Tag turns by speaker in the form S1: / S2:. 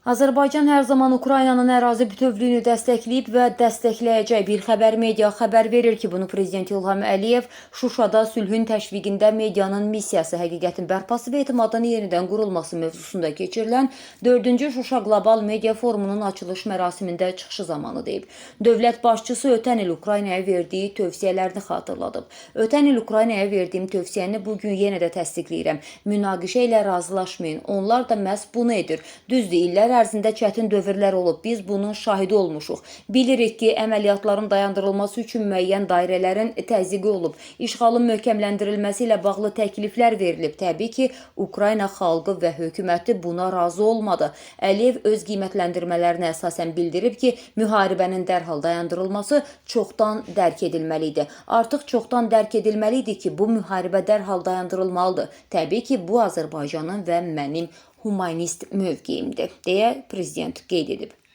S1: Azərbaycan hər zaman Ukraynanın ərazi bütövlüyünü dəstəkləyib və dəstəkləyəcək. Bir xəbər media xəbər verir ki, bunu Prezident İlham Əliyev Şuşada sülhün təşviqində medianın missiyası, həqiqətin bərpası və etimadın yenidən qurulması mövzusunda keçirilən 4-cü Şuşa Qlobal Media Forumunun açılış mərasimində çıxışı zamanı deyib. Dövlət başçısı ötən il Ukraynaya verdiyi tövsiyələrini xatırladıb. Ötən il Ukraynaya verdiyim tövsiyəni bugün yenə də təsdiqləyirəm. Münaqişə ilə razılaşmayın. Onlar da məhz bunu edir. Düzdür, illər ərzində çətin dövrlər olub. Biz bunun şahidi olmuşuq. Bilirik ki, əməliyyatların dayandırılması üçün müəyyən dairələrin təzyiqi olub. İşğalın möhkəmləndirilməsi ilə bağlı təkliflər verilib. Təbii ki, Ukrayna xalqı və hökuməti buna razı olmadı. Əliyev öz qiymətləndirmələrinə əsasən bildirib ki, müharibənin dərhal dayandırılması çoxdan dərk edilməli idi. Artıq çoxdan dərk edilməli idi ki, bu müharibə dərhal dayandırılmalıdır. Təbii ki, bu Azərbaycanın və mənim humanist mövqeyimdir, deyə Prezident qeyd edib.